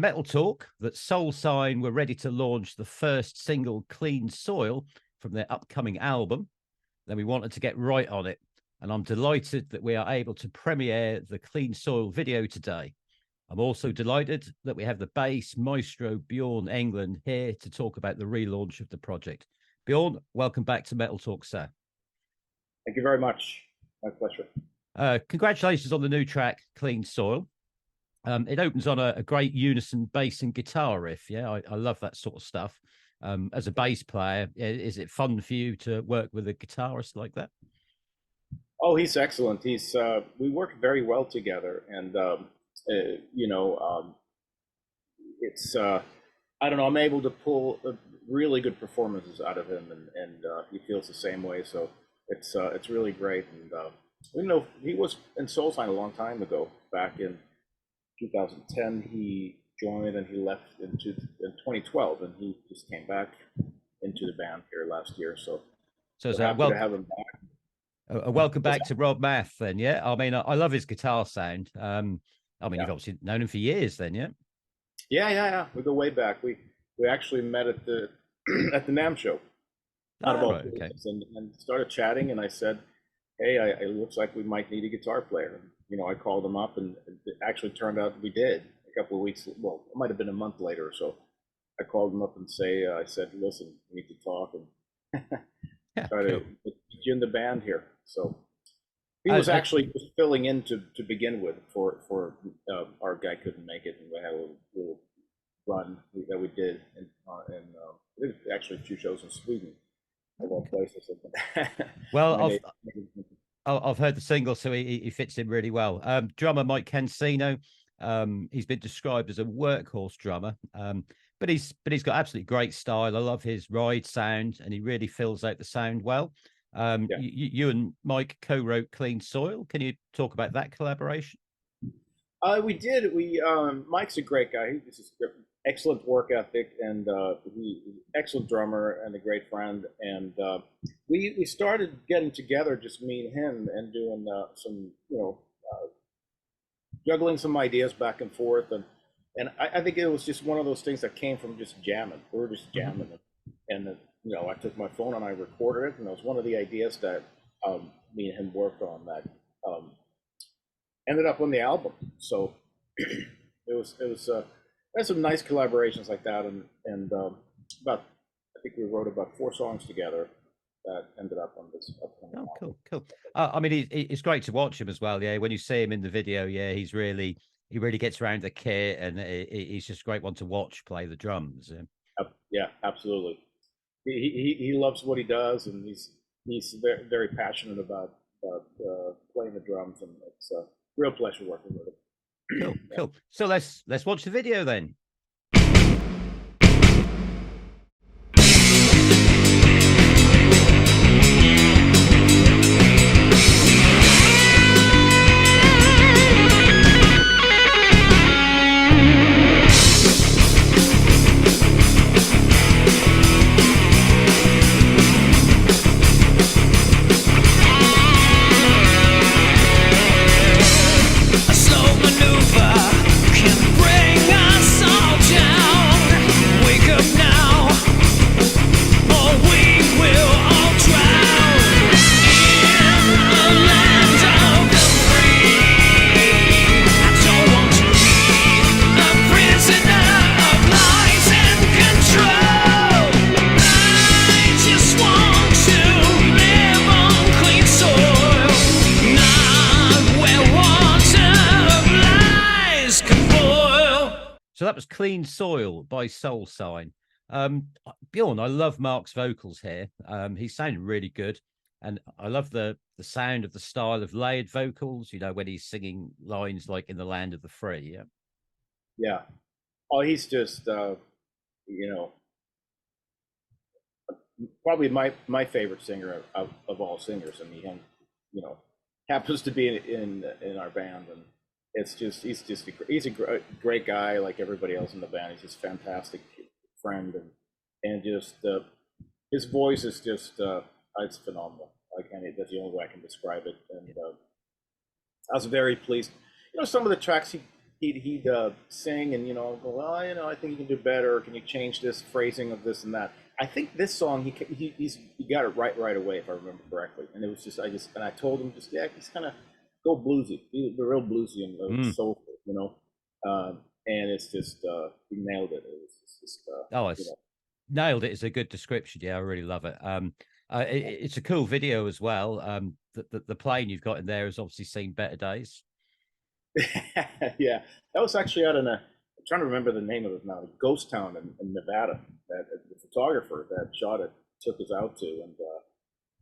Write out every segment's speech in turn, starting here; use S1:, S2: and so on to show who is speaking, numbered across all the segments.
S1: Metal Talk that Soul Sign were ready to launch the first single, Clean Soil, from their upcoming album. Then we wanted to get right on it. And I'm delighted that we are able to premiere the Clean Soil video today. I'm also delighted that we have the bass maestro Bjorn Englen here to talk about the relaunch of the project. Bjorn, welcome back to Metal Talk, sir.
S2: Thank you very much. My pleasure.
S1: Congratulations on the new track, Clean Soil. It opens on a great unison bass and guitar riff. Yeah, I love that sort of stuff. As a bass player, is it fun for you to work with a guitarist like that?
S2: Oh, he's excellent. We work very well together, and it's I don't know. I'm able to pull really good performances out of him, and he feels the same way. So it's really great. And he was in Soul Sign a long time ago, back in 2010. He joined and he left in 2012, and he just came back into the band here last year. So happy to have him back.
S1: Welcome back to Rob Math, then. Yeah, I mean, I love his guitar sound. You've obviously known him for years, then.
S2: Yeah. We go way back. We actually met at the at the NAMM show.
S1: Right, okay.
S2: And started chatting, and I said, hey, it looks like we might need a guitar player. I called him up, and it actually turned out we did. A couple of weeks, well, it might have been a month later or so. I called him up and I said, listen, we need to talk and try to get you in the band here. So he was actually filling in to begin with for our guy couldn't make it, and we had a little run that we did, and actually 2 shows in Sweden, of all places.
S1: Well, I've heard the single, so he fits in really well. Drummer Mike Cancino, he's been described as a workhorse drummer, but he's got absolutely great style. I love his ride sound, and he really fills out the sound well. You and Mike co-wrote Clean Soil. Can you talk about that collaboration?
S2: We did. Mike's a great guy. He's just excellent work ethic, and he's an excellent drummer and a great friend. And we started getting together, just me and him, and doing some, juggling some ideas back and forth. And I think it was just one of those things that came from just jamming. We were just jamming, and I took my phone and I recorded it, and it was one of the ideas that me and him worked on that ended up on the album. So it was there's some nice collaborations like that, and I think we wrote about 4 songs together that ended up on this upcoming album.
S1: Cool. I mean, it's great to watch him as well. Yeah, when you see him in the video, yeah, he really gets around the kit, and he's just a great one to watch play the drums.
S2: Yeah, absolutely. He loves what he does, and he's very, very passionate about playing the drums, and it's a real pleasure working with him.
S1: Cool. So let's watch the video then. So that was Clean Soil by Soul Sign. Bjorn, I love Mark's vocals here. He sounded really good. And I love the sound of the style of layered vocals, when he's singing lines like In the Land of the Free.
S2: Yeah. Oh, he's just, probably my favorite singer of all singers. I mean, happens to be in our band, and he's a great guy, like everybody else in the band. He's just a fantastic friend, and just his voice is just it's phenomenal. That's the only way I can describe it. And I was very pleased. Some of the tracks he'd sing and go, well, I think you can do better. Can you change this phrasing of this and that? I think this song he got it right away, if I remember correctly. And it was just I told him just kind of go bluesy, be real bluesy and soulful, and it's just he nailed it. It was just
S1: nailed it is a good description. Yeah, I really love it. It's a cool video as well. The plane you've got in there has obviously seen better days.
S2: Yeah, that was actually out in I'm trying to remember the name of it now, Ghost Town in Nevada. That the photographer that shot it took us out to, and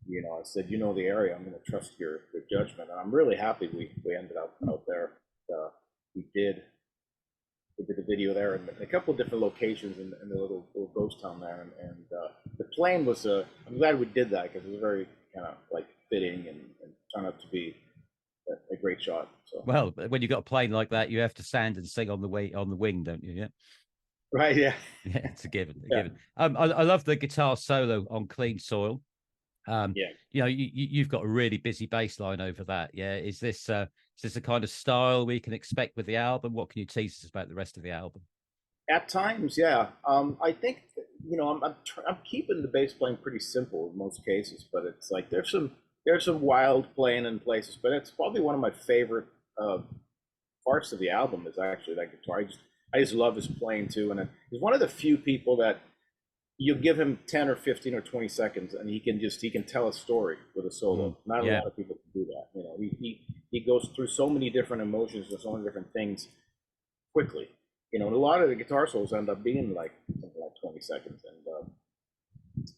S2: I said, the area, I'm going to trust your judgment, and I'm really happy we ended up out there. We did the video there in a couple of different locations in the little ghost town there, and the plane was I'm glad we did that because it was very kind of like fitting and turned out to be a great shot. So.
S1: Well, when you've got a plane like that, you have to stand and sing on the wing, don't you? Yeah.
S2: Right. Yeah.
S1: Yeah, it's a given. Given. I love the guitar solo on Clean Soil. You've got a really busy bass line over that. Yeah. Is this a kind of style we can expect with the album? What can you tease us about the rest of the album?
S2: At times, yeah. I think I'm keeping the bass playing pretty simple in most cases, but it's like there's some wild playing in places, but it's probably one of my favorite parts of the album is actually that guitar. I just love his playing too, and he's one of the few people that you give him 10 or 15 or 20 seconds and he can tell a story with a solo. Not a lot of people can do that. He goes through so many different emotions and so many different things quickly. And a lot of the guitar solos end up being like 20 seconds, and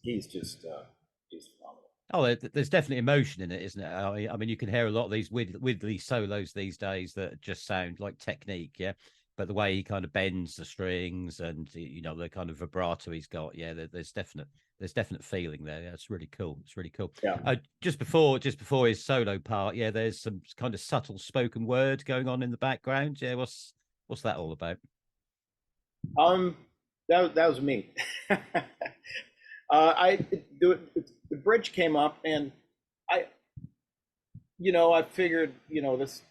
S2: he's phenomenal.
S1: Oh, there's definitely emotion in it, isn't it? I mean, you can hear a lot of these widdly solos these days that just sound like technique, yeah. But the way he kind of bends the strings and the kind of vibrato he's got, yeah, there's definite feeling there. Yeah, it's really cool. It's really cool.
S2: Yeah.
S1: Just before his solo part, yeah, there's some kind of subtle spoken word going on in the background. Yeah, what's that all about?
S2: That was me. The bridge came up, and I figured this.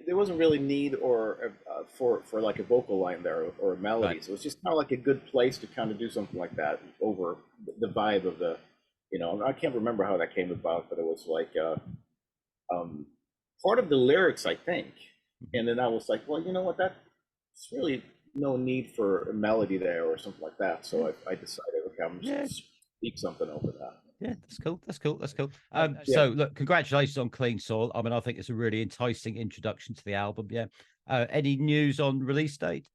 S2: There wasn't really need or for like a vocal line there or a melody, right. So it's just kind of like a good place to kind of do something like that over the vibe of the, I can't remember how that came about, but it was like part of the lyrics, I think. And then I was like, well, you know what, that's really no need for a melody there or something like that. So I decided, okay, I'm just going to speak something over that.
S1: Yeah, that's cool. So look, congratulations on Clean Soil. I mean, I think it's a really enticing introduction to the album. Yeah. Any news on release date?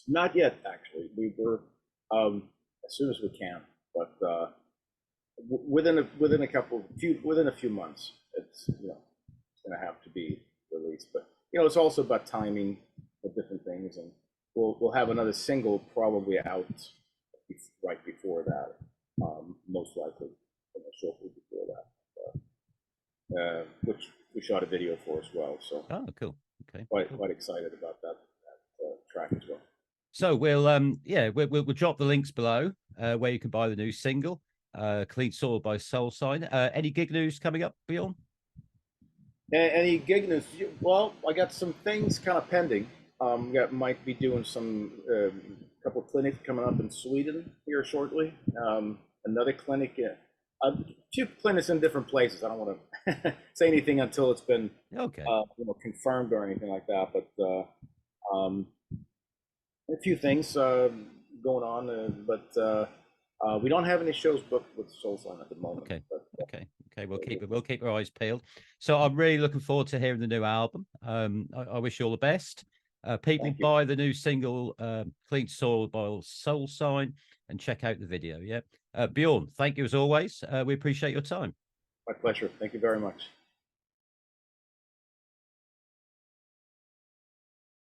S2: Not yet, actually. We were as soon as we can, but within a few months, it's going to have to be released. But it's also about timing of different things, and we'll have another single probably out right before that. Most likely shortly before that, which we shot a video for as well. So
S1: cool. Okay,
S2: quite excited about that track as well.
S1: So we'll drop the links below where you can buy the new single, Clean Soil by Soul Sign. Any gig news coming up, Bjorn?
S2: Any gig news? Well, I got some things kind of pending. Might be doing some couple of clinics coming up in Sweden here shortly. Another clinic, two clinics in different places. I don't want to say anything until it's been confirmed or anything like that. But a few things going on, but we don't have any shows booked with Soulsign at the moment.
S1: Okay.
S2: But,
S1: Okay. We'll keep our eyes peeled. So I'm really looking forward to hearing the new album. I wish you all the best. People buy the new single, Clean Soil by Soul Sign, and check out the video. Yeah. Bjorn, thank you as always. We appreciate your time.
S2: My pleasure. Thank you very much.